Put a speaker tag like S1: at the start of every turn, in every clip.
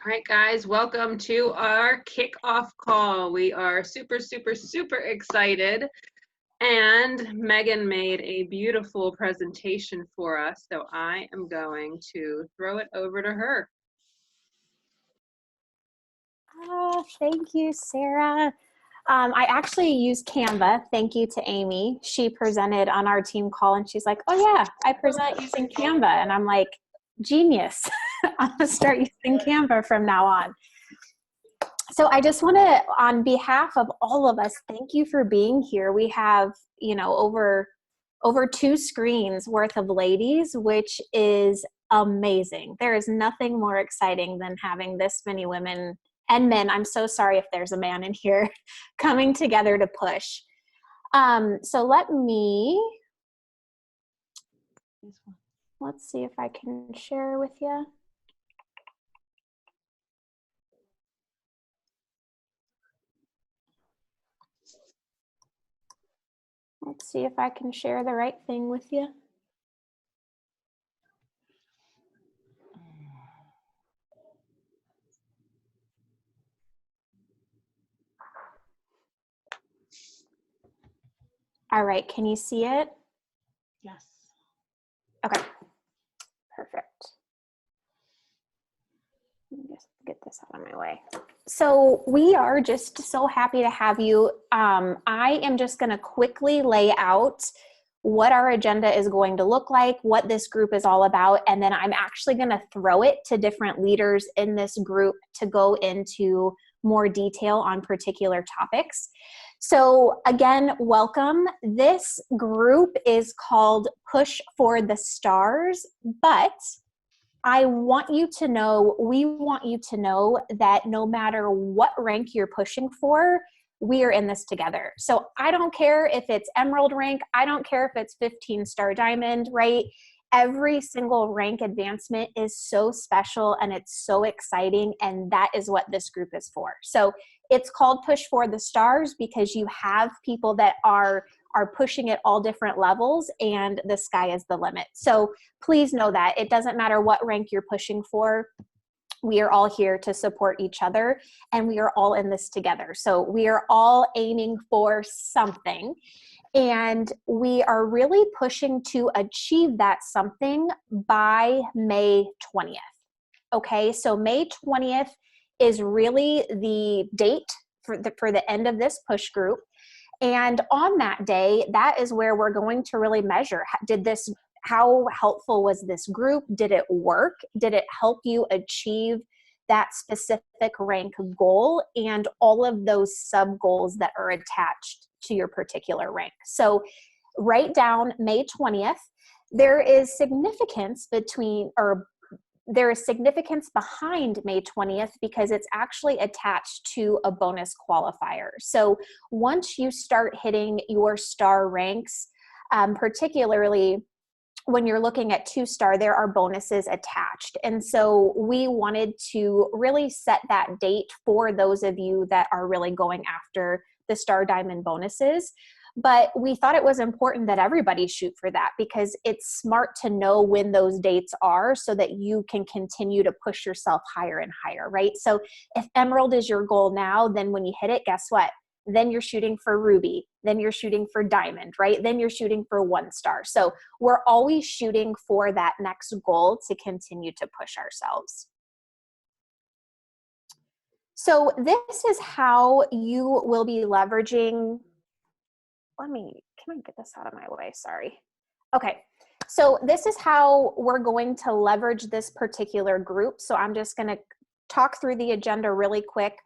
S1: All right, guys, welcome to our kickoff call. We are super, super, super excited. And Megan made a beautiful presentation for us, so I am going to throw it over to her.
S2: Thank you, Sarah. I actually use Canva. Thank you to Amy. She presented on our team call and she's like, oh yeah, I present using Canva. And I'm like, genius. I'm gonna start using Canva from now on. So I just want to, on behalf of all of us, thank you for being here. We have, over 2 screens worth of ladies, which is amazing. There is nothing more exciting than having this many women and men, I'm so sorry if there's a man in here, coming together to push. So let's see if I can share with you. Let's see if I can share the right thing with you. All right, can you see it?
S1: Yes.
S2: Okay, perfect. Let me just get this out of my way. So we are just so happy to have you. I am just going to quickly lay out what our agenda is going to look like, what this group is all about, and then I'm actually going to throw it to different leaders in this group to go into more detail on particular topics. So again, welcome. This group is called Push for the Stars, but I want you to know, we want you to know that no matter what rank you're pushing for, we are in this together. So I don't care if it's Emerald rank, I don't care if it's 15-star Diamond, right? Every single rank advancement is so special and it's so exciting, and that is what this group is for. So it's called Push for the Stars because you have people that are pushing at all different levels, and the sky is the limit. So please know that it doesn't matter what rank you're pushing for. We are all here to support each other, and we are all in this together. So we are all aiming for something, and we are really pushing to achieve that something by May 20th. Okay, so May 20th is really the date for the end of this push group. And on that day, that is where we're going to really measure, how helpful was this group? Did it work? Did it help you achieve that specific rank goal and all of those sub goals that are attached to your particular rank? So write down May 20th. There is significance behind May 20th because it's actually attached to a bonus qualifier. So once you start hitting your star ranks, particularly when you're looking at 2-star, there are bonuses attached. And so we wanted to really set that date for those of you that are really going after the Star Diamond bonuses. But we thought it was important that everybody shoot for that because it's smart to know when those dates are so that you can continue to push yourself higher and higher, right? So if Emerald is your goal now, then when you hit it, guess what? Then you're shooting for Ruby, then you're shooting for Diamond, right? Then you're shooting for 1-star. So we're always shooting for that next goal to continue to push ourselves. So this is how you will be leveraging, can I get this out of my way? Sorry. Okay. So this is how we're going to leverage this particular group. So I'm just going to talk through the agenda really quick.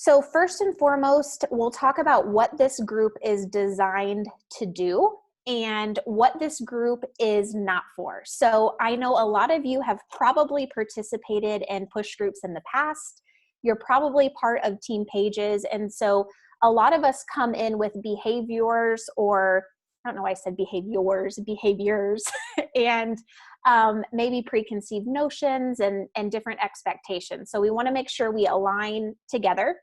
S2: So first and foremost, we'll talk about what this group is designed to do and what this group is not for. So I know a lot of you have probably participated in push groups in the past. You're probably part of team pages. And so a lot of us come in with behaviors, or I don't know why I said behaviors, and maybe preconceived notions and different expectations. So we want to make sure we align together.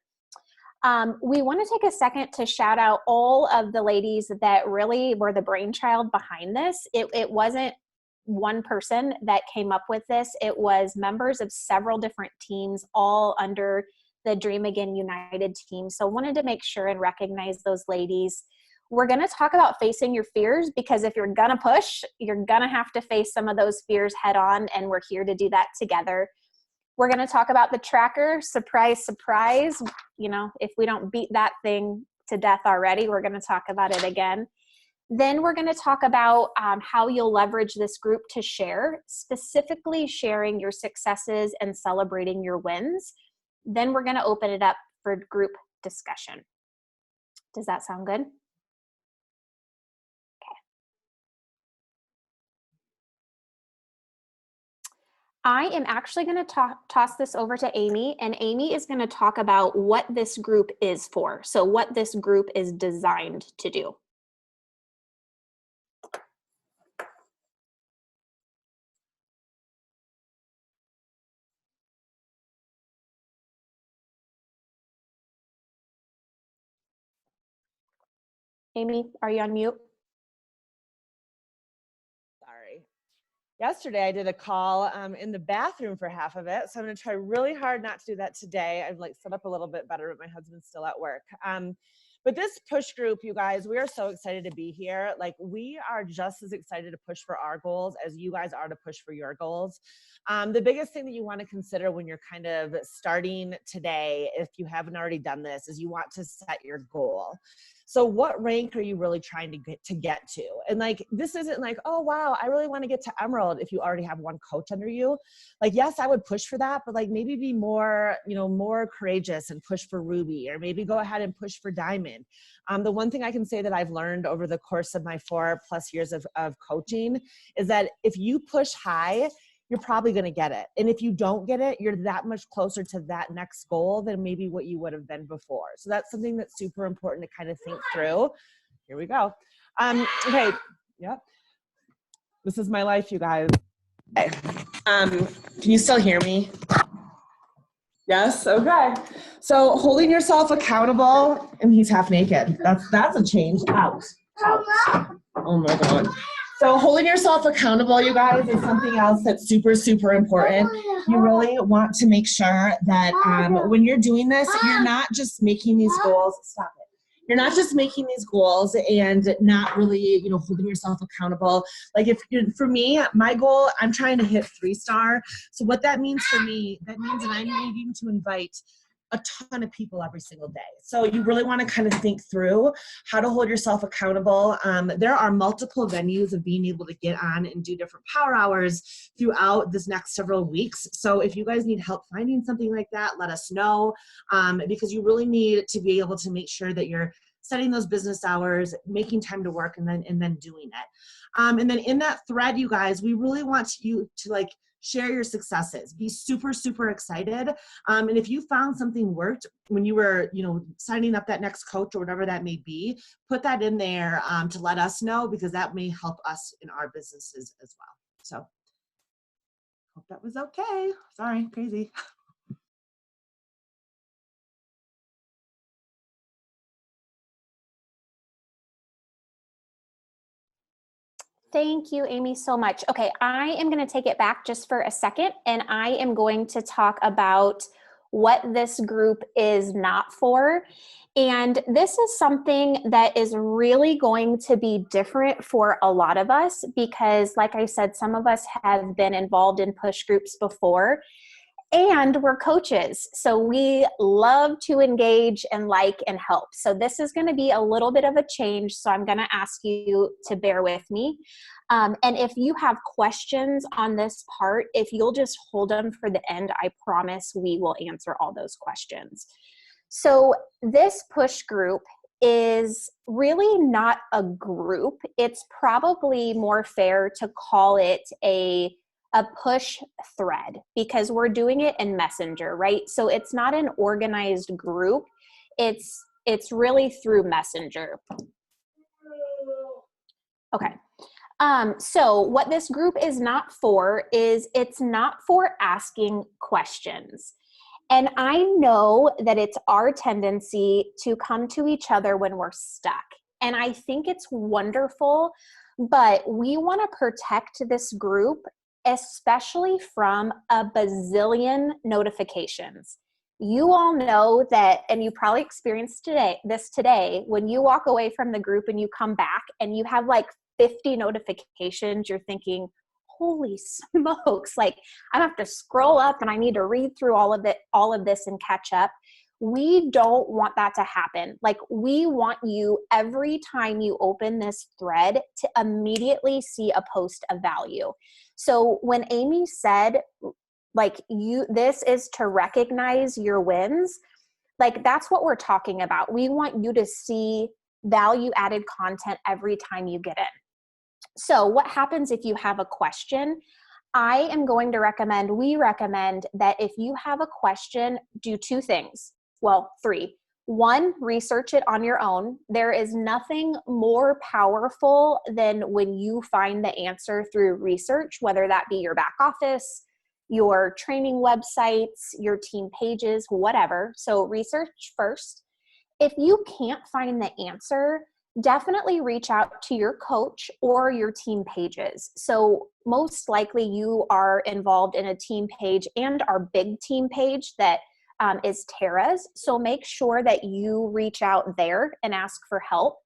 S2: We want to take a second to shout out all of the ladies that really were the brainchild behind this. It wasn't one person that came up with this. It was members of several different teams, all under the Dream Again United team. So wanted to make sure and recognize those ladies. We're going to talk about facing your fears, because if you're going to push, you're going to have to face some of those fears head on, and we're here to do that together. We're going to talk about the tracker. Surprise, surprise. You know, if we don't beat that thing to death already, we're going to talk about it again. Then we're going to talk about how you'll leverage this group to share, specifically sharing your successes and celebrating your wins. Then we're going to open it up for group discussion. Does that sound good? Okay. I am actually going to toss this over to Amy, and Amy is going to talk about what this group is for. So what this group is designed to do. Amy, are you on mute?
S3: Sorry. Yesterday I did a call in the bathroom for half of it. So I'm going to try really hard not to do that today. I've like set up a little bit better, but my husband's still at work. But this push group, you guys, we are so excited to be here. Like, we are just as excited to push for our goals as you guys are to push for your goals. The biggest thing that you want to consider when you're kind of starting today, if you haven't already done this, is you want to set your goal. So what rank are you really trying to get to? And like, this isn't like, oh, wow, I really want to get to Emerald if you already have one coach under you. Like, yes, I would push for that, but like maybe be more, more courageous and push for Ruby, or maybe go ahead and push for Diamond. The one thing I can say that I've learned over the course of my 4+ years of coaching is that if you push high, you're probably going to get it. And if you don't get it, you're that much closer to that next goal than maybe what you would have been before. So that's something that's super important to kind of think through. Here we go. Okay. Yep. This is my life, you guys. Okay. Can you still hear me? Yes. Okay. So holding yourself accountable, and he's half naked. That's a change. Out. Oh my God. So holding yourself accountable, you guys, is something else that's super, super important. You really want to make sure that when you're doing this, you're not just making these goals. Stop it. You're not just making these goals and not really, holding yourself accountable. Like, for me, my goal, I'm trying to hit 3-star. So what that means for me, that means that I'm needing to invite a ton of people every single day. So you really want to kind of think through how to hold yourself accountable. There are multiple venues of being able to get on and do different power hours throughout this next several weeks. So if you guys need help finding something like that, let us know, because you really need to be able to make sure that you're setting those business hours, making time to work, and then doing it. And then in that thread, you guys, we really want you to share your successes. Be super, super excited. And if you found something worked when you were, signing up that next coach or whatever that may be, put that in there to let us know, because that may help us in our businesses as well. So hope that was okay. Sorry, crazy.
S2: Thank you, Amy, so much. Okay, I am going to take it back just for a second, and I am going to talk about what this group is not for. And this is something that is really going to be different for a lot of us, because like I said, some of us have been involved in push groups before. And we're coaches, so we love to engage and and help. So this is going to be a little bit of a change, so I'm going to ask you to bear with me. And if you have questions on this part, if you'll just hold them for the end, I promise we will answer all those questions. So this push group is really not a group. It's probably more fair to call it a push thread, because we're doing it in Messenger, right? So it's not an organized group. It's really through Messenger. Okay. So what this group is not for is it's not for asking questions. And I know that it's our tendency to come to each other when we're stuck. And I think it's wonderful but we want to protect this group, especially from a bazillion notifications. You all know that, and you probably experienced this today, when you walk away from the group and you come back and you have like 50 notifications, you're thinking, holy smokes, like I have to scroll up and I need to read through all of this and catch up. We don't want that to happen. Like, we want you, every time you open this thread, to immediately see a post of value. So when Amy said, like, this is to recognize your wins, like, that's what we're talking about. We want you to see value added content every time you get in. So what happens if you have a question? We recommend that if you have a question, do two things. Well, three. One, research it on your own. There is nothing more powerful than when you find the answer through research, whether that be your back office, your training websites, your team pages, whatever. So research first. If you can't find the answer, definitely reach out to your coach or your team pages. So most likely you are involved in a team page and our big team page that is Tara's. So make sure that you reach out there and ask for help.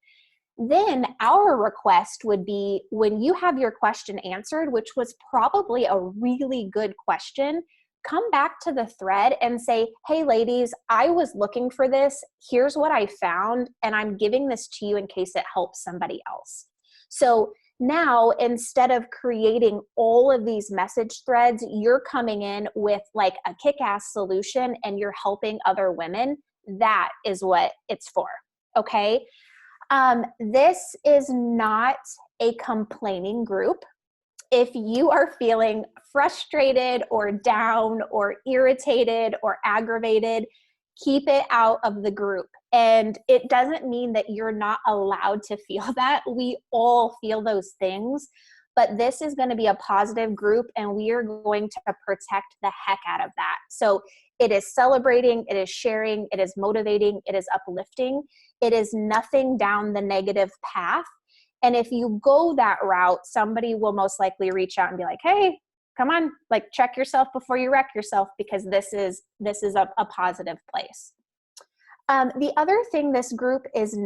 S2: Then our request would be, when you have your question answered, which was probably a really good question, come back to the thread and say, hey ladies, I was looking for this. Here's what I found, and I'm giving this to you in case it helps somebody else. So now, instead of creating all of these message threads, you're coming in with like a kick-ass solution and you're helping other women. That is what it's for, okay? This is not a complaining group. If you are feeling frustrated or down or irritated or aggravated, keep it out of the group. And it doesn't mean that you're not allowed to feel that. We all feel those things, but this is going to be a positive group and we are going to protect the heck out of that. So it is celebrating, it is sharing, it is motivating, it is uplifting. It is nothing down the negative path. And if you go that route, somebody will most likely reach out and be like, hey, come on, like check yourself before you wreck yourself, because this is a positive place. The other thing this group is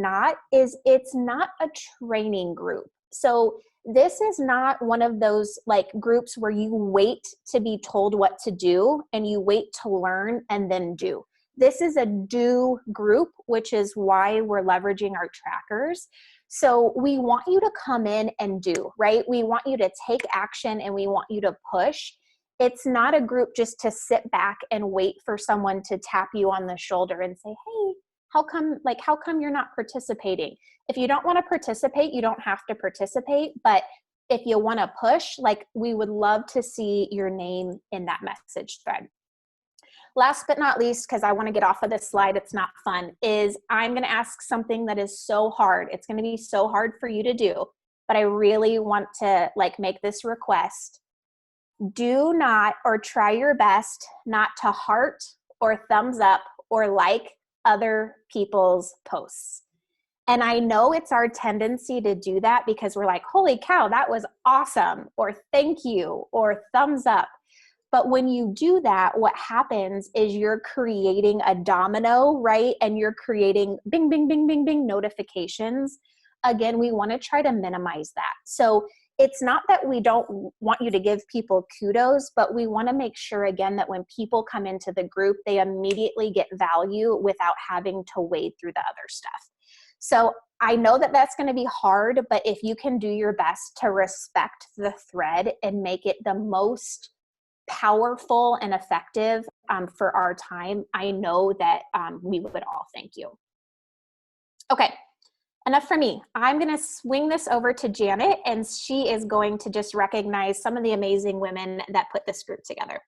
S2: it's not a training group. So this is not one of those like groups where you wait to be told what to do and you wait to learn and then do. This is a do group, which is why we're leveraging our trackers. So we want you to come in and do, right? We want you to take action and we want you to push. It's not a group just to sit back and wait for someone to tap you on the shoulder and say, hey, how come you're not participating? If you don't want to participate, you don't have to participate. But if you want to push, like, we would love to see your name in that message thread. Last but not least, because I want to get off of this slide, it's not fun, is I'm going to ask something that is so hard. It's going to be so hard for you to do, but I really want to like make this request. Do not, or try your best not to heart or thumbs up or like other people's posts. And I know it's our tendency to do that because we're like, holy cow, that was awesome, or thank you, or thumbs up. But when you do that, what happens is you're creating a domino, right? And you're creating bing, bing, bing, bing, bing notifications. Again, we want to try to minimize that. So it's not that we don't want you to give people kudos, but we want to make sure, again, that when people come into the group, they immediately get value without having to wade through the other stuff. So I know that that's going to be hard, but if you can do your best to respect the thread and make it the most powerful and effective for our time, I know that we would all thank you. Okay, enough for me. I'm going to swing this over to Janet, and she is going to just recognize some of the amazing women that put this group together.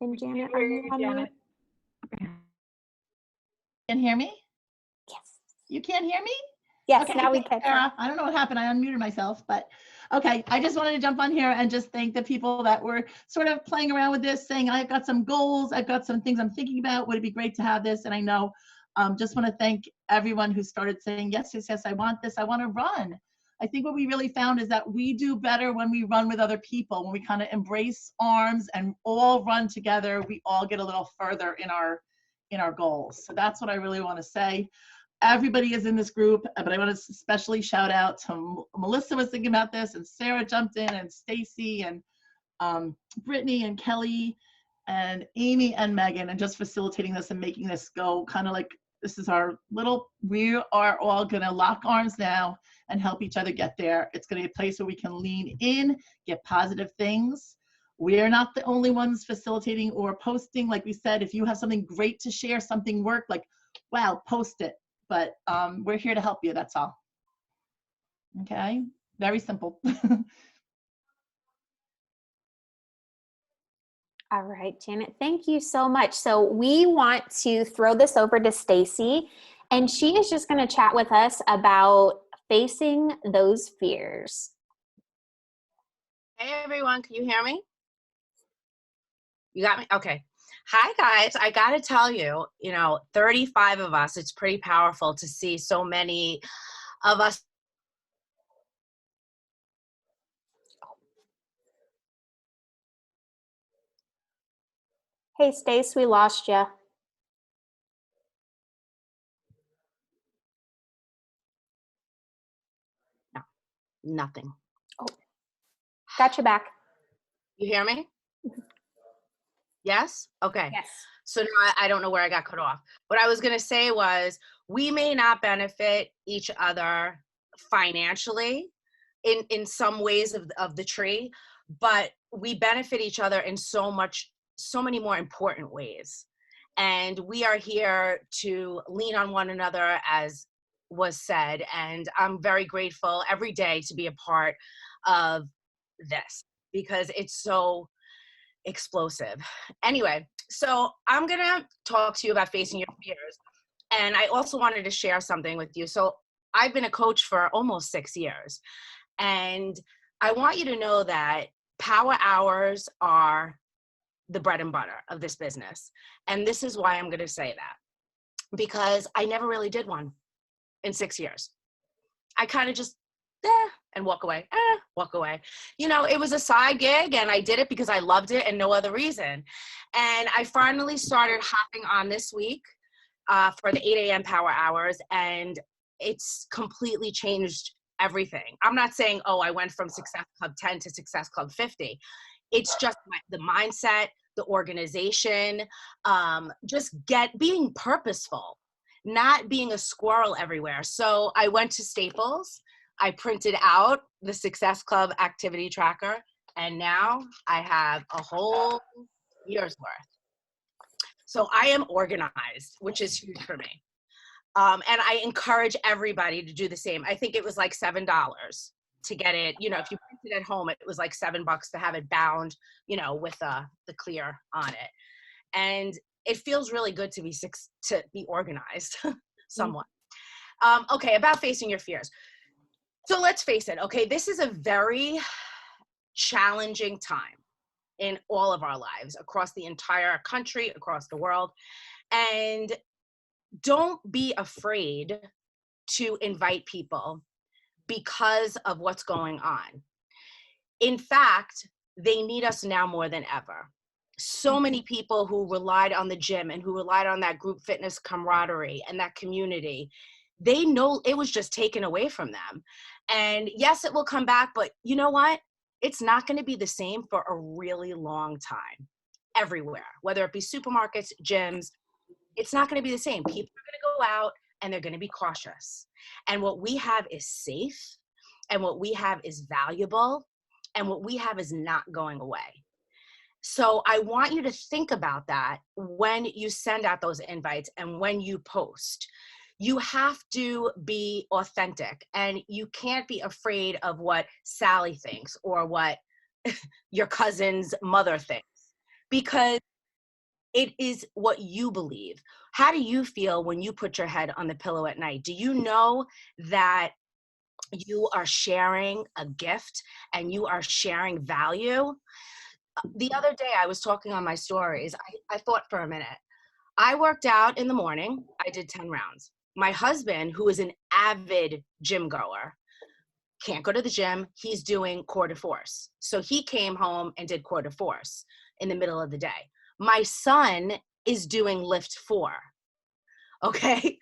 S2: And Janet, are you on mute?
S4: Can hear me?
S2: Yes.
S4: You can't hear me?
S2: Yes,
S4: Okay,
S2: now we
S4: thanks,
S2: can.
S4: Sarah. I don't know what happened. I unmuted myself, but okay. I just wanted to jump on here and just thank the people that were sort of playing around with this, saying, I've got some goals. I've got some things I'm thinking about. Would it be great to have this? And I know, just want to thank everyone who started saying, yes, yes, yes, I want this. I want to run. I think what we really found is that we do better when we run with other people, when we kind of embrace arms and all run together, we all get a little further in our goals. So that's what I really want to say. Everybody is in this group, but I want to especially shout out to Melissa was thinking about this, and Sarah jumped in, and Stacy, and Brittany, and Kelly, and Amy, and Megan, and just facilitating this and making this go kind of like this is our little, we are all going to lock arms now and help each other get there. It's going to be a place where we can lean in, get positive things. We are not the only ones facilitating or posting. Like we said, if you have something great to share, something worked, like, wow, post it. But we're here to help you, that's all. Okay, very simple.
S2: All right, Janet, thank you so much. So we want to throw this over to Stacy, and she is just going to chat with us about facing those fears.
S5: Hey everyone, can you hear me? You got me? Okay. Hi guys, I gotta tell you, 35 of us, it's pretty powerful to see so many of us.
S2: Hey, Stace, we lost you.
S5: No, nothing.
S2: Oh, got you back.
S5: You hear me? Yes? Okay.
S2: Yes.
S5: So now I don't know where I got cut off. What I was gonna say was we may not benefit each other financially in some ways of the tree, but we benefit each other in so many more important ways. And we are here to lean on one another, as was said, and I'm very grateful every day to be a part of this because it's so explosive. Anyway, so I'm gonna talk to you about facing your fears. And I also wanted to share something with you. So I've been a coach for almost 6 years. And I want you to know that power hours are the bread and butter of this business. And this is why I'm going to say that, because I never really did one in 6 years. I kind of just, and walk away, walk away. It was a side gig and I did it because I loved it and no other reason. And I finally started hopping on this week for the 8 a.m. power hours, and it's completely changed everything. I'm not saying, oh, I went from Success Club 10 to Success Club 50. It's just the mindset, the organization, just being purposeful, not being a squirrel everywhere. So I went to Staples, I printed out the Success Club activity tracker, and now I have a whole year's worth. So I am organized, which is huge for me. And I encourage everybody to do the same. I think it was like $7 to get it. If you print it at home, it was like $7 to have it bound, with the clear on it. And it feels really good to be organized somewhat. Okay, about facing your fears. So let's face it. Okay, this is a very challenging time in all of our lives, across the entire country, across the world. And don't be afraid to invite people because of what's going on. In fact, they need us now more than ever. So many people who relied on the gym and who relied on that group fitness camaraderie and that community, they know it was just taken away from them. And yes, it will come back, but you know what? It's not going to be the same for a really long time everywhere, whether it be supermarkets, gyms. It's not going to be the same. People are going to go out and they're going to be cautious. And what we have is safe, and what we have is valuable, and what we have is not going away. So I want you to think about that when you send out those invites and when you post. You have to be authentic, and you can't be afraid of what Sally thinks or what your cousin's mother thinks, because It is what you believe. How do you feel when you put your head on the pillow at night? Do you know that you are sharing a gift and you are sharing value? The other day I was talking on my stories. I thought for a minute. I worked out in the morning. I did 10 rounds. My husband, who is an avid gym goer, can't go to the gym. He's doing core de force. So he came home and did core de force in the middle of the day. My son is doing lift 4. Okay.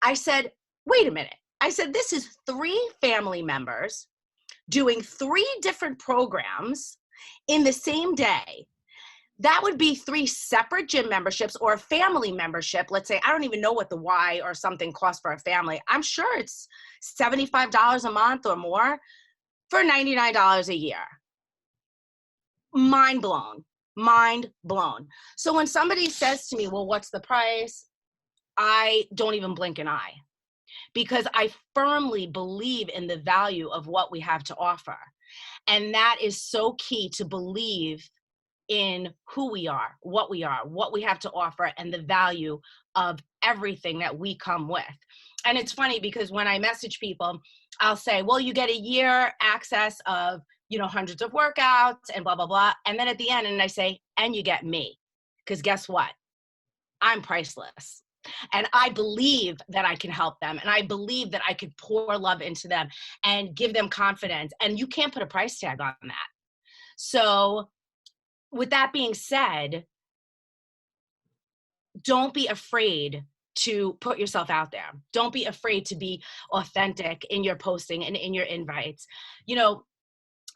S5: I said, wait a minute. I said, this is 3 family members doing 3 different programs in the same day. That would be 3 separate gym memberships or a family membership. Let's say, I don't even know what the Y or something costs for a family. I'm sure it's $75 a month or more for $99 a year. Mind blown, mind blown. So when somebody says to me, well, what's the price? I don't even blink an eye, because I firmly believe in the value of what we have to offer. And that is so key, to believe in who we are, what we have to offer, and the value of everything that we come with. And it's funny because when I message people, I'll say, well, you get a year access of, hundreds of workouts and blah, blah, blah. And then at the end, and I say, and you get me. Because guess what? I'm priceless. And I believe that I can help them. And I believe that I could pour love into them and give them confidence. And you can't put a price tag on that. So with that being said, don't be afraid to put yourself out there. Don't be afraid to be authentic in your posting and in your invites.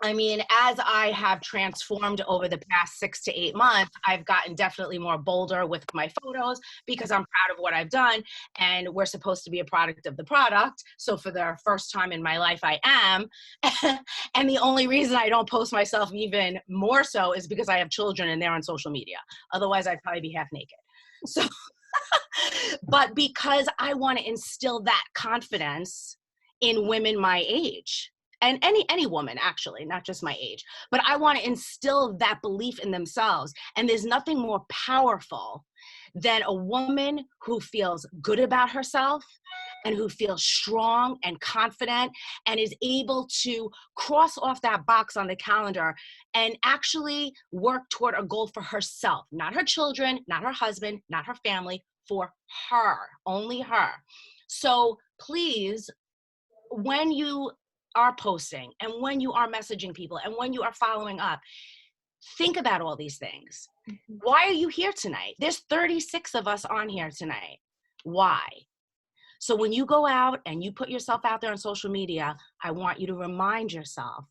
S5: As I have transformed over the past 6 to 8 months, I've gotten definitely more bolder with my photos because I'm proud of what I've done, and we're supposed to be a product of the product. So for the first time in my life, I am. And the only reason I don't post myself even more so is because I have children and they're on social media. Otherwise, I'd probably be half naked. So, but because I want to instill that confidence in women my age. And any woman, actually, not just my age, but I want to instill that belief in themselves. And there's nothing more powerful than a woman who feels good about herself and who feels strong and confident and is able to cross off that box on the calendar and actually work toward a goal for herself, not her children, not her husband, not her family, for her, only her. So please, when you are posting and when you are messaging people and when you are following up, think about all these things. Why are you here tonight? There's 36 of us on here tonight. Why? So when you go out and you put yourself out there on social media, I want you to remind yourself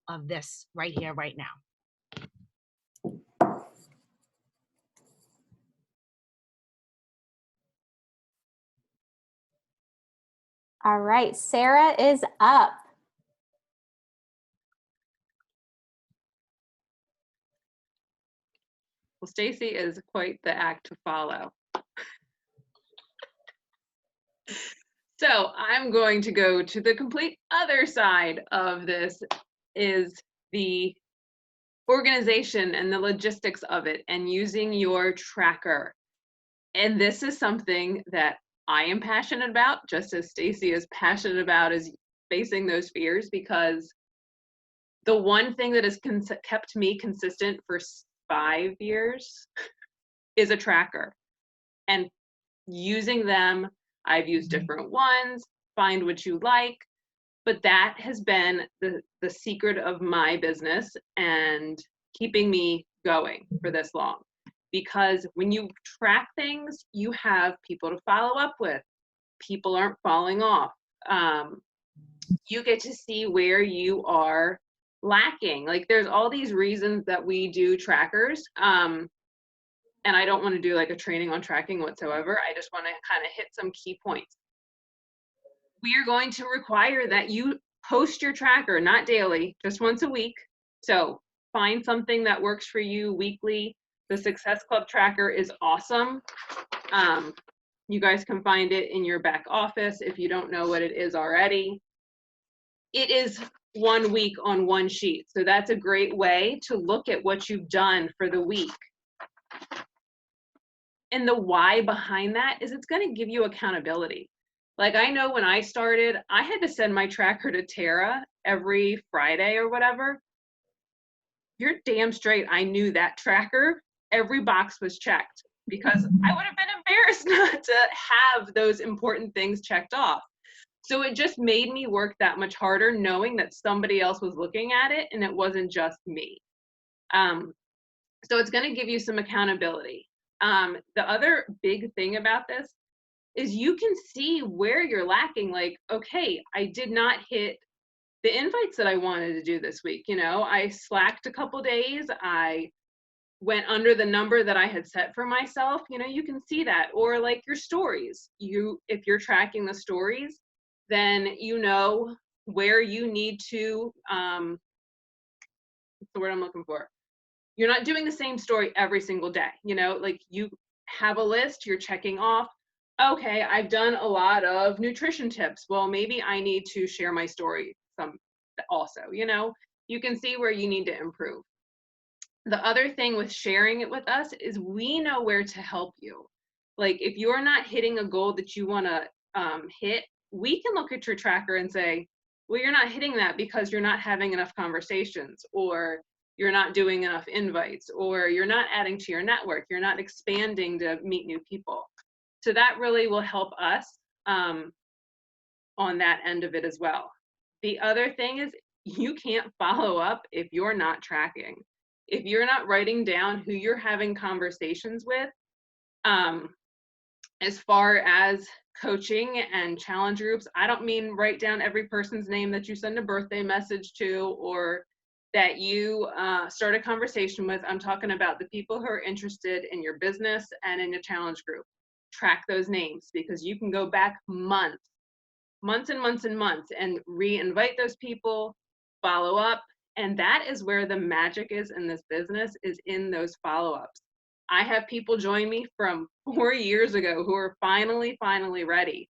S5: of this right here, right now.
S2: All right, Sarah is up.
S1: Well, Stacy is quite the act to follow. So I'm going to go to the complete other side of this, is the organization and the logistics of it and using your tracker. And this is something that I am passionate about, just as Stacy is passionate about, is facing those fears, because the one thing that has kept me consistent for 5 years is a tracker. And using them, I've used different ones, find what you like, but that has been the secret of my business and keeping me going for this long. Because when you track things, you have people to follow up with. People aren't falling off. You get to see where you are lacking. Like, there's all these reasons that we do trackers. And I don't want to do like a training on tracking whatsoever. I just want to kind of hit some key points. We are going to require that you post your tracker, not daily, just once a week. So find something that works for you weekly. The Success Club tracker is awesome. You guys can find it in your back office if you don't know what it is already. It is 1 week on one sheet. So that's a great way to look at what you've done for the week. And the why behind that is it's going to give you accountability. Like, I know when I started, I had to send my tracker to Tara every Friday or whatever. You're damn straight, I knew that tracker, every box was checked, because I would have been embarrassed not to have those important things checked off. So it just made me work that much harder, knowing that somebody else was looking at it and it wasn't just me. So it's going to give you some accountability. The other big thing about this is you can see where you're lacking. Like, okay, I did not hit the invites that I wanted to do this week. You know, I slacked a couple days. I went under the number that I had set for myself. You know, you can see that. Or like your stories. If you're tracking the stories, then you know where you need to, what's the word I'm looking for? You're not doing the same story every single day. You know, like you have a list, you're checking off, okay, I've done a lot of nutrition tips. Well, maybe I need to share my story some also, you know, you can see where you need to improve. The other thing with sharing it with us is we know where to help you. Like if you're not hitting a goal that you want to hit, we can look at your tracker and say, well, you're not hitting that because you're not having enough conversations, or you're not doing enough invites, or you're not adding to your network, you're not expanding to meet new people. So that really will help us on that end of it as well. The other thing is you can't follow up if you're not tracking. If you're not writing down who you're having conversations with, as far as coaching and challenge groups, I don't mean write down every person's name that you send a birthday message to or that you start a conversation with. I'm talking about the people who are interested in your business and in your challenge group. Track those names, because you can go back months and months and months and re-invite those people, follow up. And that is where the magic is in this business, is in those follow-ups. I have people join me from 4 years ago who are finally ready.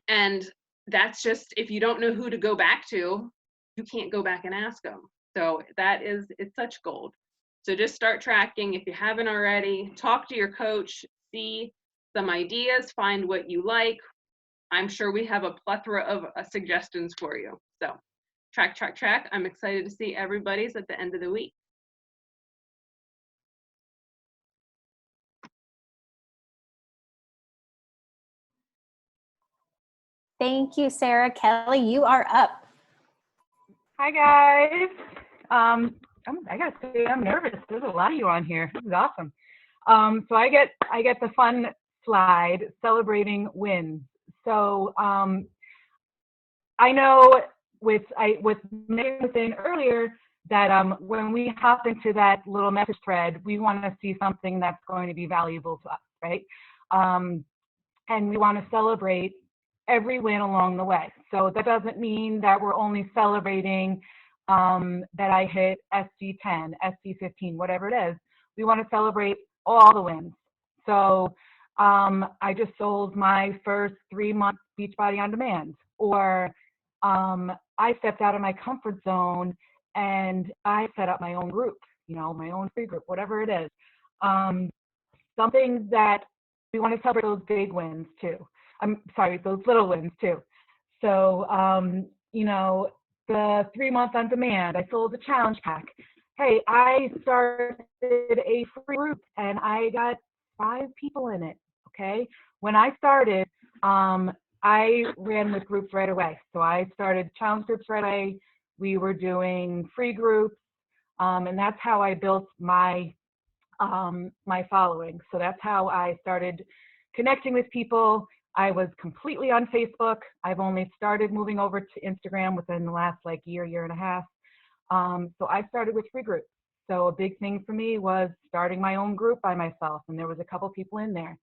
S1: And that's just, if you don't know who to go back to, you can't go back and ask them. So it's such gold. So just start tracking. If you haven't already, talk to your coach, see some ideas, find what you like. I'm sure we have a plethora of suggestions for you. So track. I'm excited to see everybody's at the end of the week.
S2: Thank you, Sarah. Kelly, you are up.
S6: Hi, guys. I gotta say, I'm nervous. There's a lot of you on here. This is awesome. So I get the fun slide celebrating wins. So I know with Megan was saying earlier that when we hop into that little message thread, we want to see something that's going to be valuable to us, right? And we want to celebrate every win along the way. So that doesn't mean that we're only celebrating that I hit SC10, SC15, whatever it is. We want to celebrate all the wins. So I just sold my first 3-month Beachbody On Demand, or I stepped out of my comfort zone and I set up my own group, you know, my own free group, whatever it is. Something that we want to celebrate those big wins too. I'm sorry, those little wins too. So, you know, the 3-month On Demand, I sold a challenge pack. Hey, I started a free group and I got 5 people in it, okay? When I started, I ran with groups right away. So I started challenge groups right away. We were doing free groups, and that's how I built my my following. So that's how I started connecting with people. I was completely on Facebook. I've only started moving over to Instagram within the last like year and a half. So I started with free groups. So a big thing for me was starting my own group by myself, and there was a couple people in there.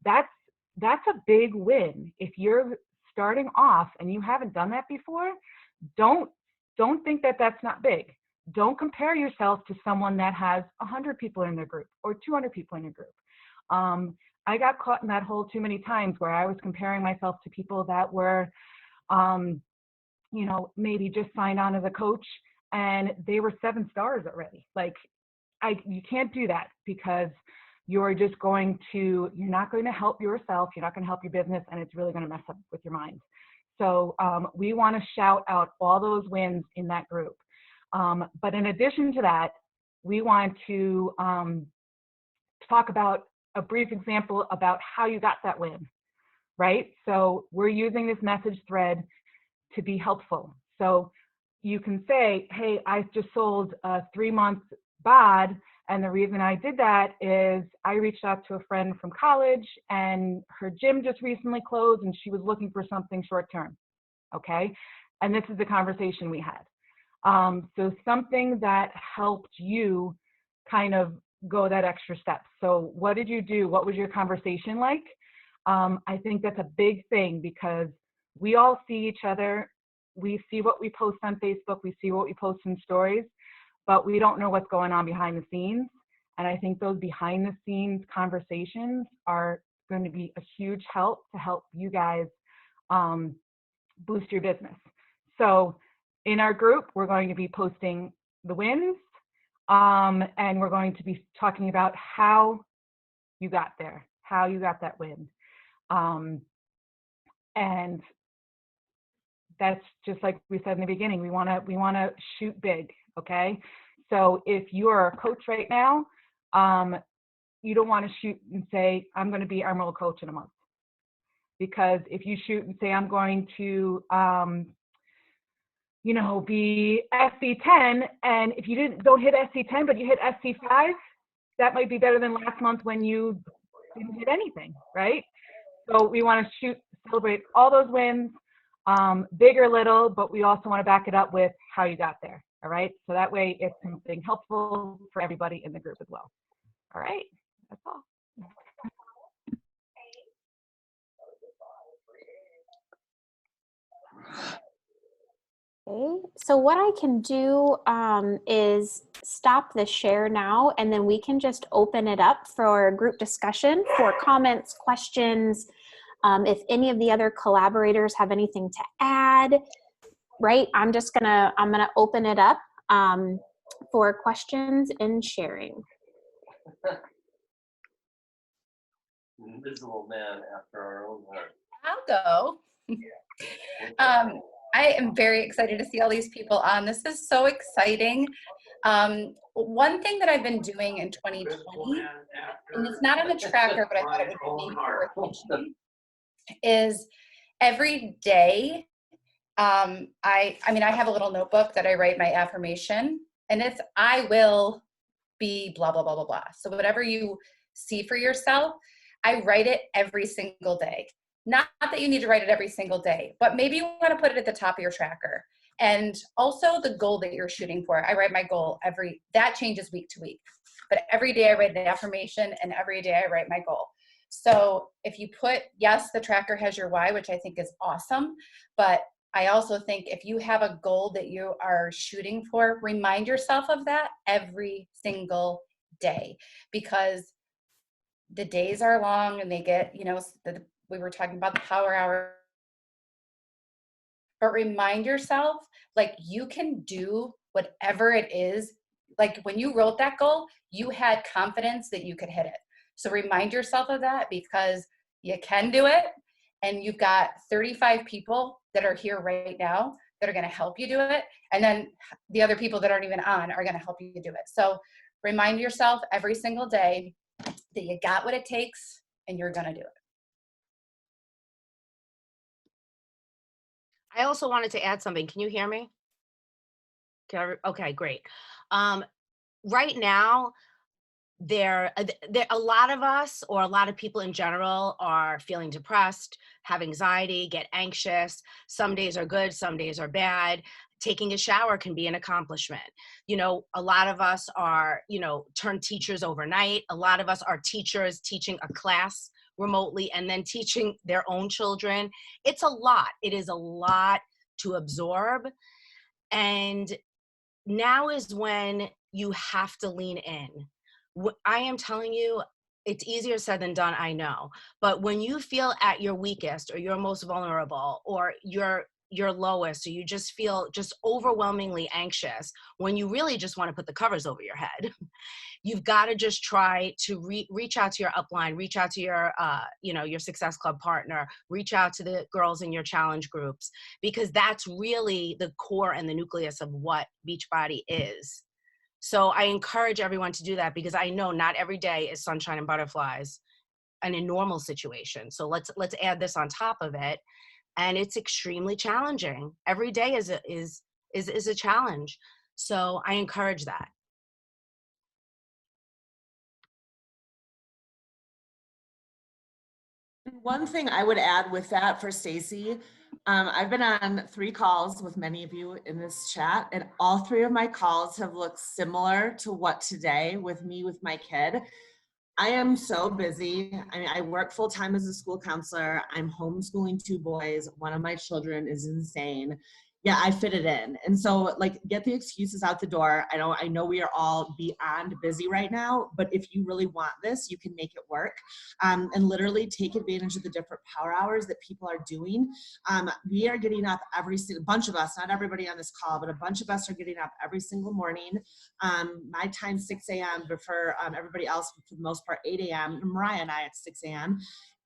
S6: That's a big win. If you're starting off and you haven't done that before, don't think that that's not big. Don't compare yourself to someone that has 100 people in their group or 200 people in their group. I got caught in that hole too many times where I was comparing myself to people that were, you know, maybe just signed on as a coach and they were 7 stars already. Like, you can't do that, because you're not going to help yourself, you're not going to help your business, and it's really going to mess up with your mind. So we want to shout out all those wins in that group. But in addition to that, we want to talk about a brief example about how you got that win, right? So we're using this message thread to be helpful. So you can say, hey, I just sold a 3-month bod, and the reason I did that is I reached out to a friend from college, and her gym just recently closed, and she was looking for something short term, okay? And this is the conversation we had. So something that helped you kind of go that extra step. So what did you do? What was your conversation like? I think that's a big thing, because we all see each other. We see what we post on Facebook. We see what we post in stories, but we don't know what's going on behind the scenes. And I think those behind the scenes conversations are going to be a huge help to help you guys boost your business. So in our group, we're going to be posting the wins, and we're going to be talking about how you got there, how you got that win. And that's just like we said in the beginning, we want to shoot big, okay? So if you are a coach right now, you don't want to shoot and say, I'm going to be Emerald Coach in a month. Because if you shoot and say, I'm going to, be SC10, and if you don't hit SC10, but you hit SC5, that might be better than last month when you didn't hit anything, right? So we want to celebrate all those wins, big or little, but we also want to back it up with how you got there, all right? So that way it's something helpful for everybody in the group as well. All right, that's all.
S2: Okay, so what I can do is stop the share now, and then we can just open it up for group discussion, for comments, questions. If any of the other collaborators have anything to add, right? I'm gonna open it up for questions and sharing.
S7: Invisible man after our own heart.
S8: I'll go. I am very excited to see all these people on. This is so exciting. One thing that I've been doing in 2020, and it's not on the tracker, but I thought it would be worth mentioning, is every day, I have a little notebook that I write my affirmation, and it's, I will be blah, blah, blah, blah, blah. So whatever you see for yourself, I write it every single day. Not that you need to write it every single day, but maybe you want to put it at the top of your tracker. And also the goal that you're shooting for. I write my goal that changes week to week. But every day I write the affirmation, and every day I write my goal. So if you put, yes, the tracker has your why, which I think is awesome. But I also think if you have a goal that you are shooting for, remind yourself of that every single day, because the days are long and they get, we were talking about the power hour, but remind yourself, like, you can do whatever it is. Like when you wrote that goal, you had confidence that you could hit it. So remind yourself of that, because you can do it. And you've got 35 people that are here right now that are going to help you do it. And then the other people that aren't even on are going to help you do it. So remind yourself every single day that you got what it takes and you're going to do it.
S5: I also wanted to add something. Can you hear me? Okay, great. Right now, there a lot of us, or a lot of people in general, are feeling depressed, have anxiety, get anxious. Some days are good, some days are bad. Taking a shower can be an accomplishment. A lot of us are, turned teachers overnight. A lot of us are teachers teaching a class remotely and then teaching their own children. It's a lot. It is a lot to absorb. And now is when you have to lean in. I am telling you, it's easier said than done, I know. But when you feel at your weakest, or you're most vulnerable, or you're your lowest, or you just feel just overwhelmingly anxious when you really just want to put the covers over your head, you've got to just try to reach out to your upline, reach out to your, your Success Club partner, reach out to the girls in your challenge groups, because that's really the core and the nucleus of what Beachbody is. So I encourage everyone to do that, because I know not every day is sunshine and butterflies in a normal situation. So let's add this on top of it. And it's extremely challenging. Every day is a challenge. So I encourage that.
S3: One thing I would add with that for Stacy, I've been on 3 calls with many of you in this chat, and all 3 of my calls have looked similar to what today with me with my kid. I am so busy. I mean, I work full time as a school counselor. I'm homeschooling 2 boys. One of my children is insane. Yeah, I fit it in. And so like, get the excuses out the door. I know we are all beyond busy right now, but if you really want this, you can make it work. And literally take advantage of the different power hours that people are doing. We are getting up every single, bunch of us, not everybody on this call, but a bunch of us are getting up every single morning. My time 6 a.m., but for everybody else, for the most part, 8 a.m. Mariah and I at 6 a.m.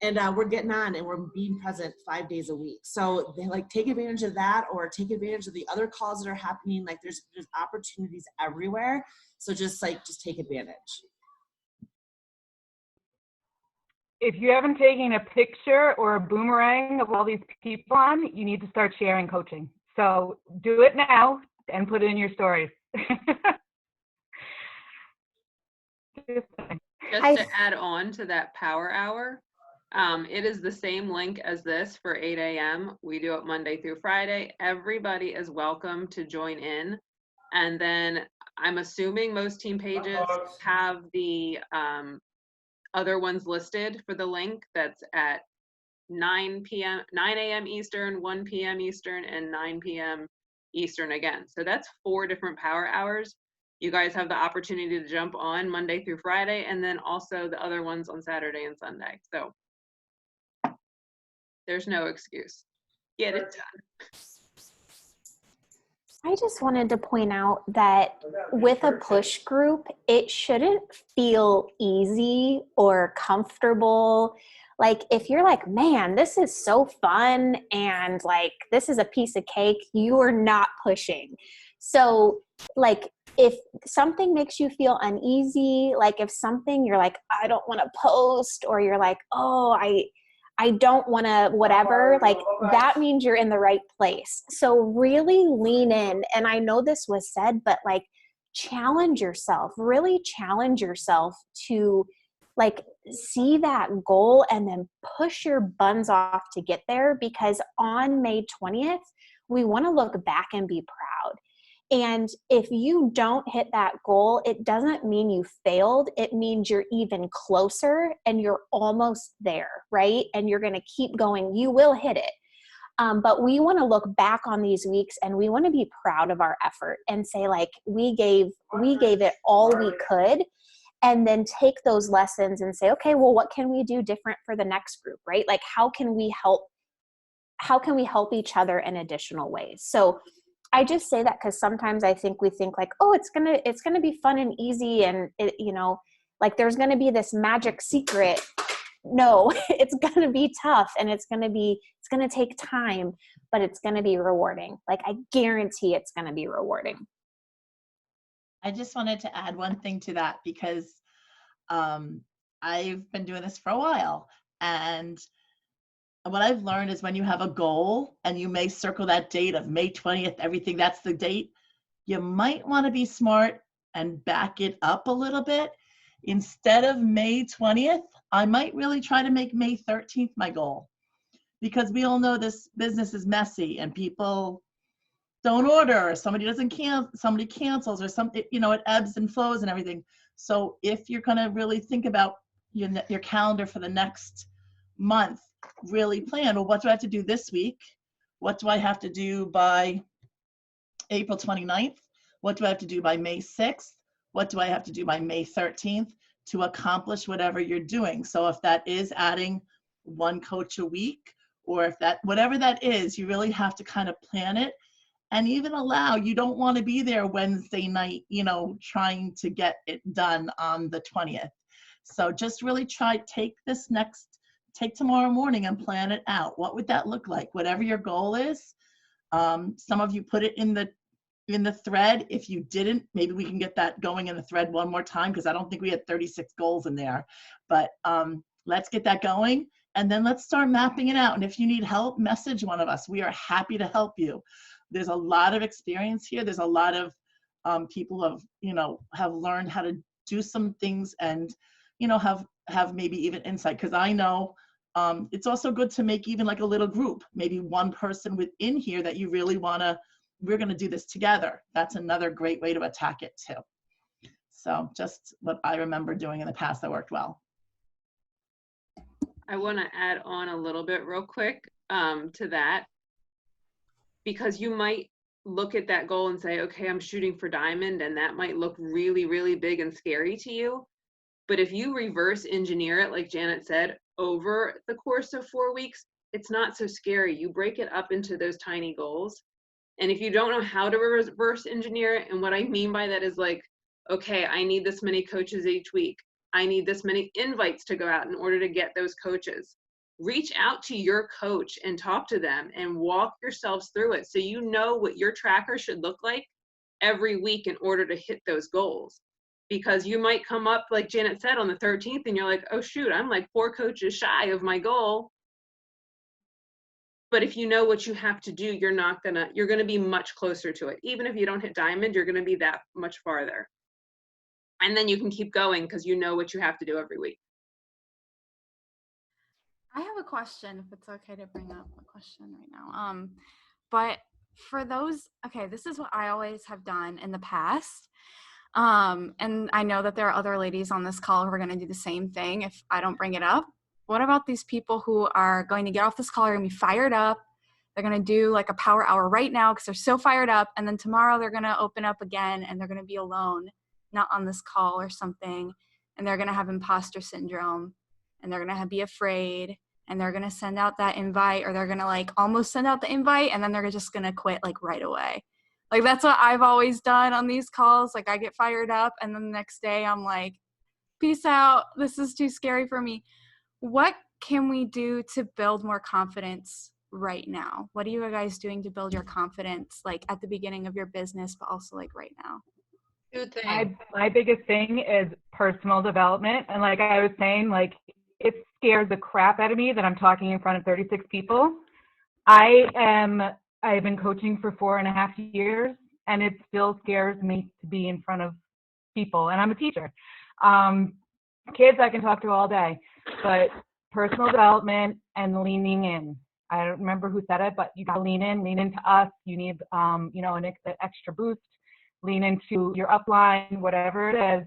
S3: And we're getting on and we're being present 5 days a week. So they like take advantage of that, or take advantage of the other calls that are happening. Like there's opportunities everywhere. So just take advantage.
S6: If you haven't taken a picture or a boomerang of all these people on, you need to start sharing coaching. So do it now and put it in your stories.
S1: Just to add on to that power hour, it is the same link as this for 8 a.m. We do it Monday through Friday. Everybody is welcome to join in. And then I'm assuming most team pages have the other ones listed for the link that's at 9 a.m. Eastern, 1 p.m. Eastern, and 9 p.m. Eastern again. So that's 4 different power hours. You guys have the opportunity to jump on Monday through Friday, and then also the other ones on Saturday and Sunday. So there's no excuse. Get it done.
S2: I just wanted to point out that with a push group, it shouldn't feel easy or comfortable. Like if you're like, man, this is so fun and like this is a piece of cake, you are not pushing. So like if something makes you feel uneasy, like if something you're like, I don't want to post, or you're like, oh, I don't want to whatever, like that means you're in the right place. So really lean in. And I know this was said, but like challenge yourself, really challenge yourself to like see that goal and then push your buns off to get there, because on May 20th, we want to look back and be proud. And if you don't hit that goal, it doesn't mean you failed. It means you're even closer and you're almost there, right? And you're going to keep going. You will hit it. But we want to look back on these weeks and we want to be proud of our effort and say like, we gave it all we could, and then take those lessons and say, okay, well, what can we do different for the next group, right? Like, how can we help each other in additional ways? So I just say that because sometimes I think we think like, oh, it's gonna be fun and easy, and it, like there's gonna be this magic secret. No, it's gonna be tough, and it's gonna take time, but it's gonna be rewarding. Like I guarantee it's gonna be rewarding.
S4: I just wanted to add one thing to that, because I've been doing this for a while, and what I've learned is when you have a goal and you may circle that date of May 20th, everything, that's the date, you might want to be smart and back it up a little bit. Instead of May 20th, I might really try to make May 13th my goal, because we all know this business is messy and people don't order, or somebody somebody cancels, or something, it ebbs and flows and everything. So if you're going to really think about your calendar for the next month, really plan, well, what do I have to do this week? What do I have to do by April 29th? What do I have to do by May 6th? What do I have to do by May 13th to accomplish whatever you're doing? So if that is adding 1 coach a week, or if that, whatever that is, you really have to kind of plan it and even allow, you don't want to be there Wednesday night, you know, trying to get it done on the 20th. So just really take tomorrow morning and plan it out. What would that look like? Whatever your goal is. Some of you put it in the thread. If you didn't, maybe we can get that going in the thread one more time, because I don't think we had 36 goals in there. But let's get that going, and then let's start mapping it out. And if you need help, message one of us. We are happy to help you. There's a lot of experience here. There's a lot of people have learned how to do some things, and have maybe even insight. Because I know it's also good to make even like a little group, maybe one person within here that you really we're going to do this together. That's another great way to attack it too. So just what I remember doing in the past that worked well.
S1: I want to add on a little bit real quick to that, because you might look at that goal and say, okay, I'm shooting for diamond, and that might look really, really big and scary to you. But if you reverse engineer it, like Janet said, over the course of 4 weeks, it's not so scary. You break it up into those tiny goals. And if you don't know how to reverse engineer it, and what I mean by that is like, okay, I need this many coaches each week. I need this many invites to go out in order to get those coaches. Reach out to your coach and talk to them and walk yourselves through it, so you know what your tracker should look like every week in order to hit those goals. Because you might come up, like Janet said, on the 13th, and you're like, oh shoot, I'm like 4 coaches shy of my goal. But if you know what you have to do, you're gonna be much closer to it. Even if you don't hit diamond, you're gonna be that much farther. And then you can keep going because you know what you have to do every week.
S9: I have a question, if it's okay to bring up a question right now. But for those, okay, this is what I always have done in the past. And I know that there are other ladies on this call who are going to do the same thing if I don't bring it up. What about these people who are going to get off this call, are going to be fired up? They're going to do like a power hour right now because they're so fired up. And then tomorrow they're going to open up again and they're going to be alone, not on this call or something. And they're going to have imposter syndrome, and they're going to be afraid, and they're going to send out that invite, or they're going to like almost send out the invite, and then they're just going to quit like right away. Like that's what I've always done on these calls. Like I get fired up, and then the next day I'm like, peace out. This is too scary for me. What can we do to build more confidence right now? What are you guys doing to build your confidence, like at the beginning of your business, but also like right now?
S5: Good thing.
S6: My biggest thing is personal development. And like I was saying, like it scared the crap out of me that I'm talking in front of 36 people. I've been coaching for 4.5 years, and it still scares me to be in front of people. And I'm a teacher. Kids I can talk to all day, but personal development and leaning in. I don't remember who said it, but you got to lean into us. You need, an extra boost. Lean into your upline, whatever it is.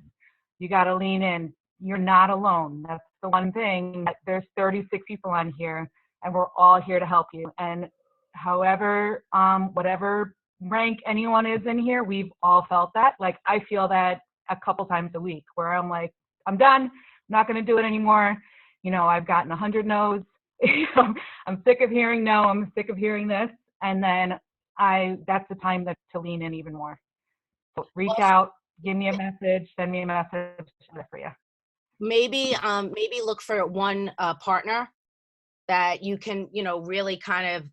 S6: You got to lean in. You're not alone. That's the one thing. There's 36 people on here, and we're all here to help you. And however, whatever rank anyone is in here, we've all felt that. Like I feel that a couple times a week where I'm like, I'm done. I'm not going to do it anymore. I've gotten 100 no's. I'm sick of hearing no. I'm sick of hearing this. And then that's the time to lean in even more. So reach out, give me a message, send me a message for you.
S5: Maybe look for one partner that you can, really kind of,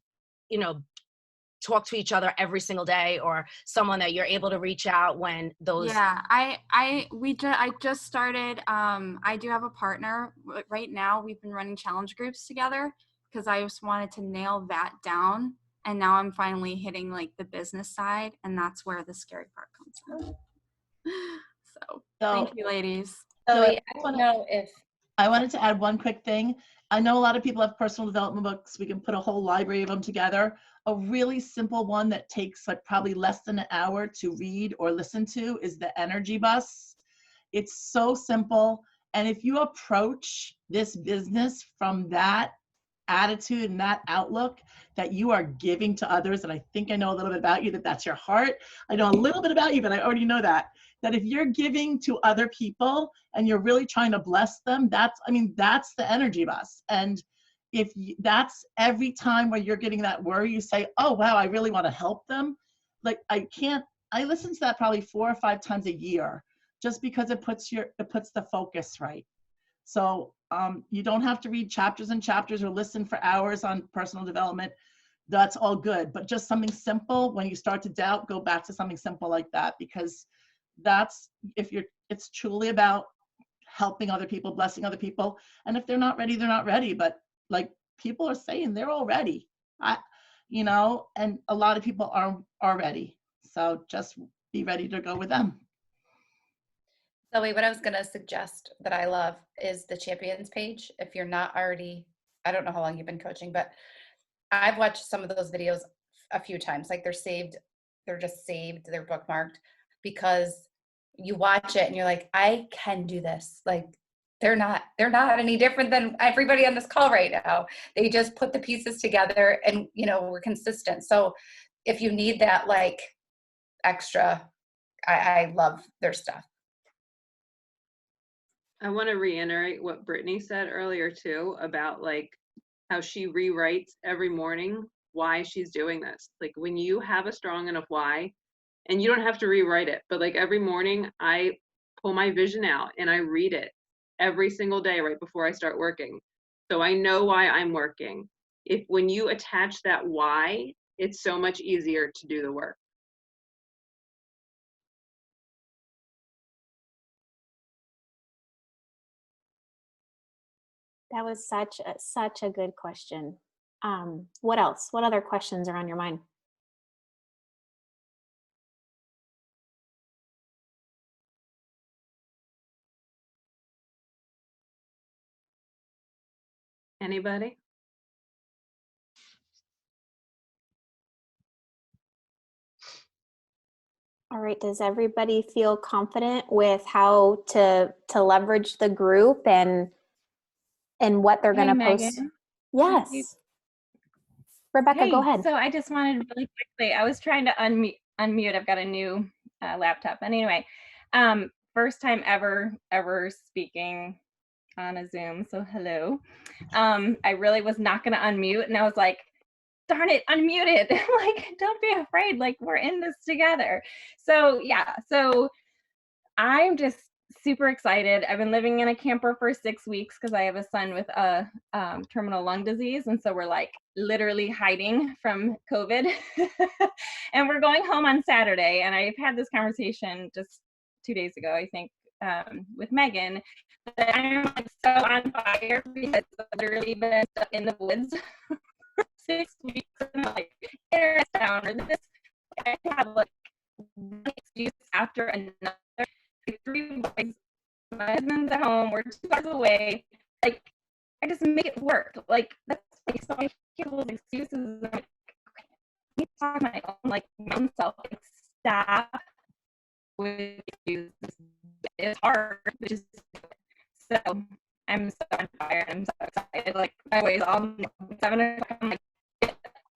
S5: talk to each other every single day, or someone that you're able to reach out when those.
S9: Yeah, I just started. I do have a partner right now. We've been running challenge groups together because I just wanted to nail that down. And now I'm finally hitting like the business side, and that's where the scary part comes in. So thank you, ladies.
S8: Zoe, I don't know if
S4: I wanted to add one quick thing. I know a lot of people have personal development books. We can put a whole library of them together. A really simple one that takes like probably less than an hour to read or listen to is the Energy Bus. It's so simple. And if you approach this business from that attitude and that outlook that you are giving to others, and I think I know a little bit about you, that's your heart. I know a little bit about you, but I already know that if you're giving to other people and you're really trying to bless them, that's the Energy Bus. And that's every time where you're getting that worry, you say, oh, wow, I really want to help them. Like I listen to that probably 4 or 5 times a year, just because it puts the focus right. So you don't have to read chapters and chapters or listen for hours on personal development. That's all good. But just something simple, when you start to doubt, go back to something simple like that, because it's truly about helping other people, blessing other people. And if they're not ready, they're not ready. But like people are saying, they're all ready. And a lot of people are ready. So just be ready to go with them.
S8: Zoe, what I was going to suggest that I love is the champions page. If you're not already, I don't know how long you've been coaching, but I've watched some of those videos a few times. Like they're just saved, they're bookmarked, because you watch it and you're like, I can do this. Like they're not any different than everybody on this call right now. They just put the pieces together and, we're consistent. So if you need that, like extra, I love their stuff.
S1: I want to reiterate what Brittany said earlier too, about like how she rewrites every morning why she's doing this. Like when you have a strong enough why, and you don't have to rewrite it, but like every morning I pull my vision out and I read it every single day right before I start working. So I know why I'm working. When you attach that why, it's so much easier to do the work.
S2: That was such a good question. What else? What other questions are on your mind?
S1: Anybody?
S2: All right, does everybody feel confident with how to leverage the group and what they're going to post? Yes. Rebecca, go ahead.
S10: So I just wanted really quickly, I was trying to unmute. I've got a new laptop. And anyway, first time ever speaking on a Zoom. So hello. I really was not going to unmute, and I was like, darn it, unmute it. Like, don't be afraid. Like, we're in this together. So yeah, so I'm just super excited. I've been living in a camper for 6 weeks because I have a son with a terminal lung disease. And so we're like literally hiding from COVID. And we're going home on Saturday. And I've had this conversation just 2 days ago, I think, with Megan, that I'm like so on fire because I've literally been stuck in the woods for 6 weeks and like internet down or this. I have like one excuse after another. 3 boys, my husband's at home, we're 2 hours away. Like, I just make it work. Like, that's like, so I hear those excuses. And I'm like, okay, I need to talk to my own self. Like, stop with excuses. It's hard, but just so I'm so on fire. I'm so excited. Like, my always all 7 o'clock. I'm like,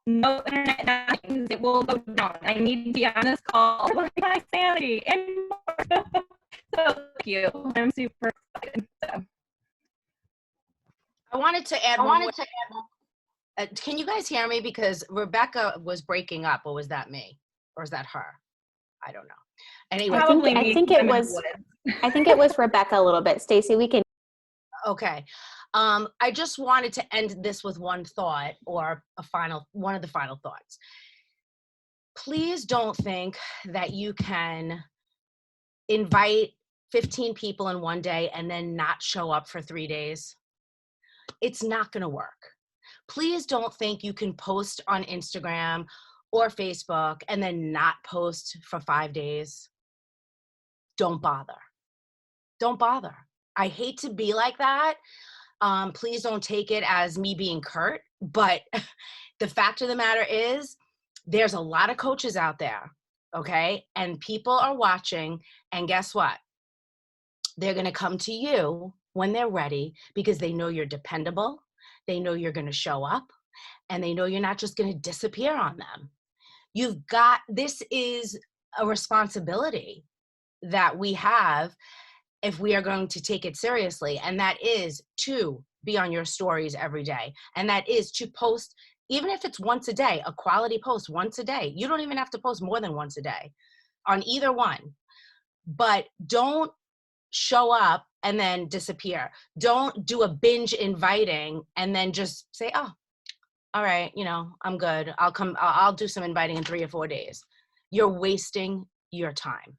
S10: no internet, nothing. It will go down. I need to be on this call. Like, my sanity and more. So thank you. I'm super excited. So.
S5: I wanted to add can you guys hear me? Because Rebecca was breaking up, or was that me? Or is that her? I don't know. Anyway,
S2: I think it was Rebecca a little bit. Stacy, we can.
S5: Okay. I just wanted to end this with one thought, or one of the final thoughts. Please don't think that you can invite 15 people in one day and then not show up for 3 days. It's not going to work. Please don't think you can post on Instagram or Facebook and then not post for 5 days. Don't bother. Don't bother. I hate to be like that. Please don't take it as me being curt, but the fact of the matter is there's a lot of coaches out there, okay? And people are watching, and guess what? They're going to come to you when they're ready because they know you're dependable. They know you're going to show up, and they know you're not just going to disappear on them. This is a responsibility that we have if we are going to take it seriously, and that is to be on your stories every day. And that is to post, even if it's once a day, a quality post once a day. You don't even have to post more than once a day on either one. But don't show up and then disappear. Don't do a binge inviting and then just say, oh, all right, you know, I'm good. I'll do some inviting in 3 or 4 days. You're wasting your time.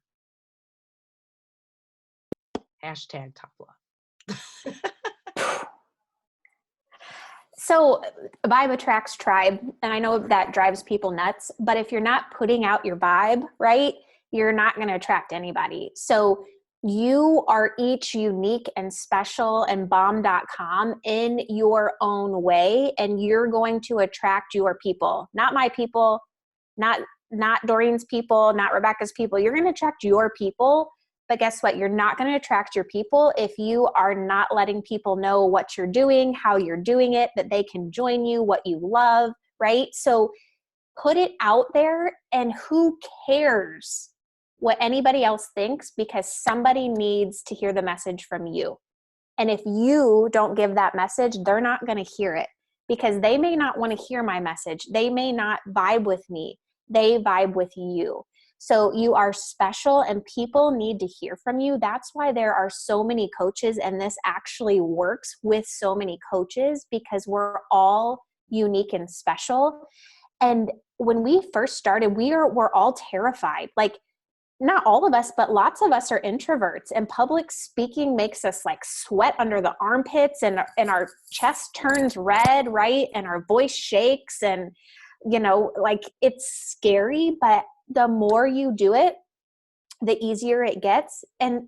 S5: Hashtag top love.
S2: So vibe attracts tribe, and I know that drives people nuts, but if you're not putting out your vibe, right, you're not going to attract anybody. So you are each unique and special and bomb.com in your own way, and you're going to attract your people, not my people, not Doreen's people, not Rebecca's people. You're going to attract your people. But guess what? You're not going to attract your people if you are not letting people know what you're doing, how you're doing it, that they can join you, what you love, right? So put it out there, and who cares what anybody else thinks, because somebody needs to hear the message from you. And if you don't give that message, they're not going to hear it, because they may not want to hear my message. They may not vibe with me. They vibe with you. So you are special, and people need to hear from you. That's why there are so many coaches, and this actually works with so many coaches, because we're all unique and special. And when we first started, we're all terrified. Like, not all of us, but lots of us are introverts, and public speaking makes us like sweat under the armpits, and our chest turns red, right? And our voice shakes, and, you know, like, it's scary, but the more you do it, the easier it gets. And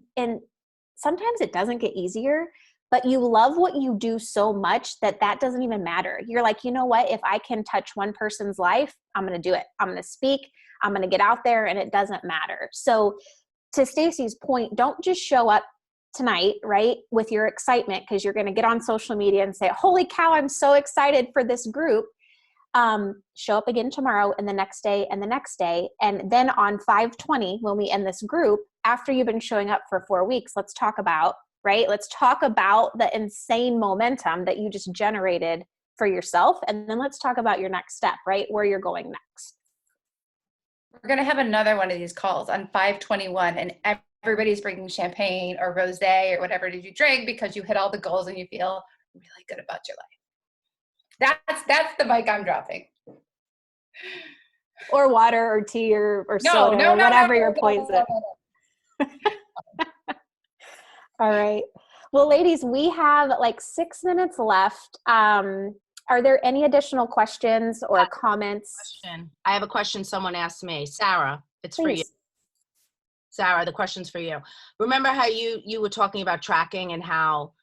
S2: sometimes it doesn't get easier, but you love what you do so much that doesn't even matter. You're like, you know what? If I can touch one person's life, I'm going to do it. I'm going to speak. I'm going to get out there, and it doesn't matter. So to Stacy's point, don't just show up tonight, right, with your excitement, because you're going to get on social media and say, holy cow, I'm so excited for this group. Show up again tomorrow, and the next day, and the next day. And then on 5/20, when we end this group, after you've been showing up for 4 weeks, let's talk about, right? Let's talk about the insane momentum that you just generated for yourself. And then let's talk about your next step, right? Where you're going next.
S8: We're going to have another one of these calls on 5/21, and everybody's bringing champagne or rosé or whatever did you drink, because you hit all the goals and you feel really good about your life. That's the mic I'm dropping.
S2: Or water or tea or soda or whatever your points are. All right. Well, ladies, we have like 6 minutes left. Are there any additional questions or comments?
S5: I have a question someone asked me. Sarah, it's for you. Sarah, the question's for you. Remember how you were talking about tracking and how,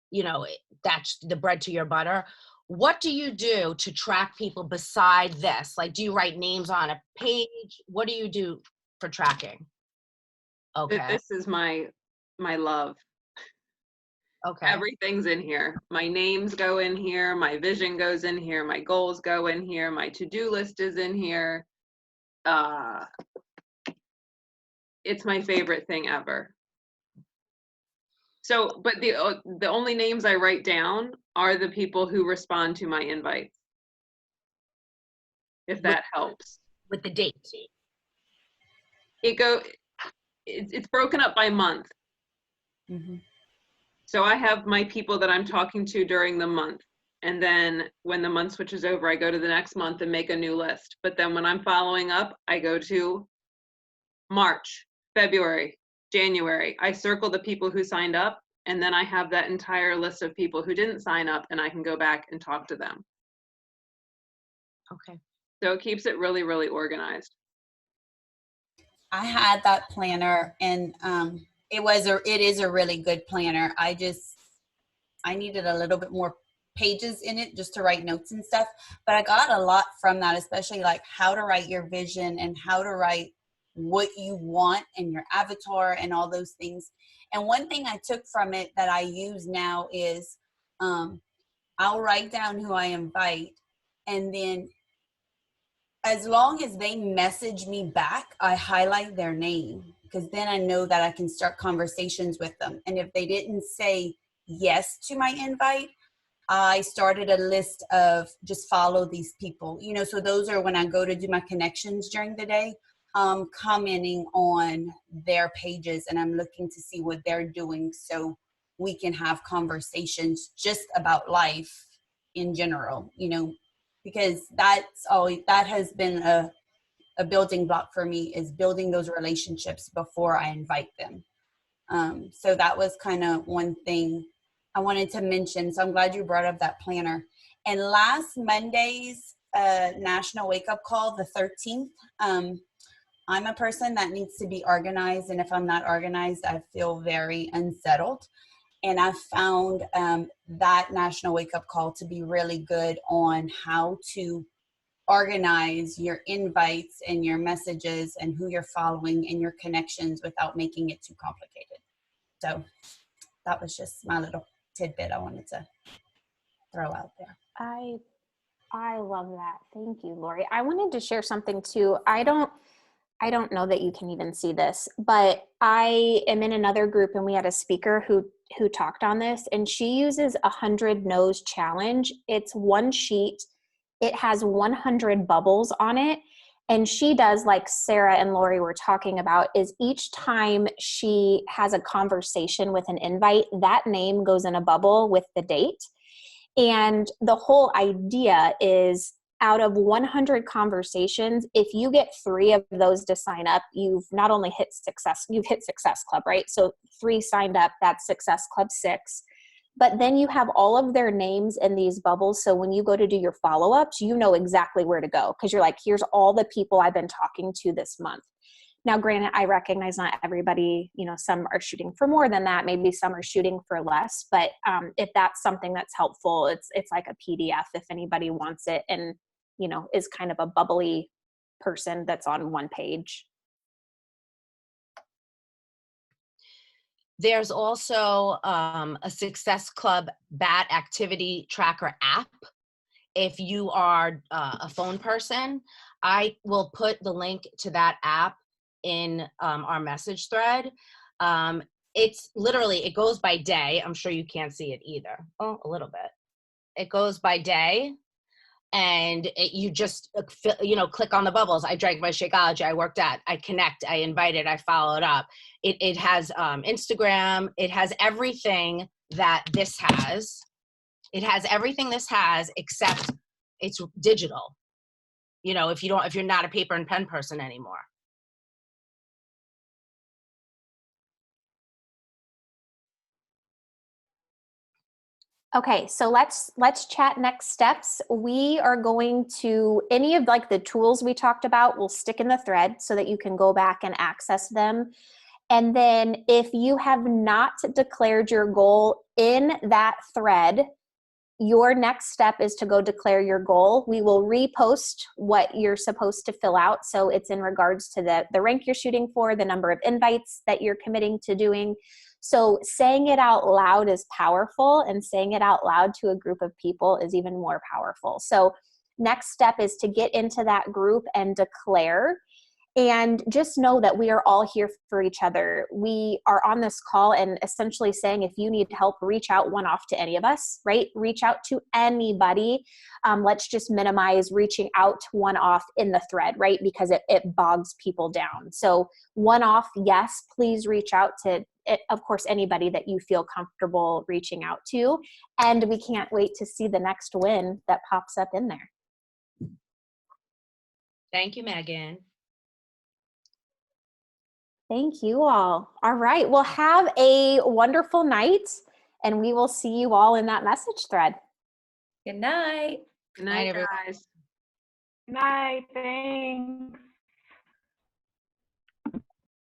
S5: you know, that's the bread to your butter? What do you do to track people beside this? Like, do you write names on a page? What do you do for tracking? Okay.
S1: This is my love.
S5: Okay.
S1: Everything's in here. My names go in here. My vision goes in here. My goals go in here. My to-do list is in here. It's my favorite thing ever. So, but the only names I write down are the people who respond to my invites. If that helps.
S5: With the date.
S1: It's broken up by month.
S8: Mm-hmm.
S1: So I have my people that I'm talking to during the month. And then when the month switches over, I go to the next month and make a new list. But then when I'm following up, I go to March, February, January. I circle the people who signed up, and then I have that entire list of people who didn't sign up, and I can go back and talk to them.
S5: Okay.
S1: So it keeps it really, really organized.
S11: I had that planner, and it is a really good planner. I needed a little bit more pages in it just to write notes and stuff, but I got a lot from that, especially like how to write your vision and how to write what you want and your avatar and all those things. And one thing I took from it that I use now is I'll write down who I invite, and then as long as they message me back, I highlight their name, because then I know that I can start conversations with them. And if they didn't say yes to my invite, I started a list of just follow these people, you know, so those are when I go to do my connections during the day, commenting on their pages, and I'm looking to see what they're doing so we can have conversations just about life in general, you know, because that's always, that has been a building block for me, is building those relationships before I invite them. So that was kind of one thing I wanted to mention. So I'm glad you brought up that planner. And last Monday's National Wake Up Call, the 13th, I'm a person that needs to be organized. And if I'm not organized, I feel very unsettled. And I found that National Wake Up Call to be really good on how to organize your invites and your messages and who you're following and your connections without making it too complicated. So that was just my little tidbit I wanted to throw out there.
S2: I love that. Thank you, Lori. I wanted to share something too. I don't know that you can even see this, but I am in another group and we had a speaker who talked on this, and she uses 100 No's challenge. It's one sheet. It has 100 bubbles on it. And she does, like Sarah and Lori were talking about, is each time she has a conversation with an invite, that name goes in a bubble with the date. And the whole idea is, out of 100 conversations, if you get 3 of those to sign up, you've not only hit success, you've hit Success Club, right? So 3 signed up, that's Success Club 6. But then you have all of their names in these bubbles. So when you go to do your follow-ups, you know exactly where to go, because you're like, here's all the people I've been talking to this month. Now, granted, I recognize not everybody, you know, some are shooting for more than that. Maybe some are shooting for less. But if that's something that's helpful, it's like a PDF if anybody wants it and, you know, is kind of a bubbly person that's on one page.
S5: There's also a Success Club BAT activity tracker app. If you are a phone person, I will put the link to that app in our message thread. It's literally, it goes by day. I'm sure you can't see it either. Oh, a little bit. It goes by day. And you just, you know, click on the bubbles. I drank my Shakeology, I worked out, I connect, I invited, I followed up. It has Instagram. It has everything that this has. It has everything this has, except it's digital. You know, if you're not a paper and pen person anymore.
S2: Okay, so let's chat next steps. We are going to, any of like the tools we talked about, we'll stick in the thread so that you can go back and access them. And then if you have not declared your goal in that thread, your next step is to go declare your goal. We will repost what you're supposed to fill out. So it's in regards to the rank you're shooting for, the number of invites that you're committing to doing. So saying it out loud is powerful, and saying it out loud to a group of people is even more powerful. So next step is to get into that group and declare. And just know that we are all here for each other. We are on this call and essentially saying, if you need help, reach out one-off to any of us, right? Reach out to anybody. Let's just minimize reaching out one-off in the thread, right? Because it bogs people down. So one-off, yes, please reach out to, of course, anybody that you feel comfortable reaching out to. And we can't wait to see the next win that pops up in there.
S5: Thank you, Megan.
S2: Thank you all. All right. Well, have a wonderful night, and we will see you all in that message thread.
S8: Good night.
S1: Good night,
S5: everyone.
S1: guys.
S6: Good night. Thanks.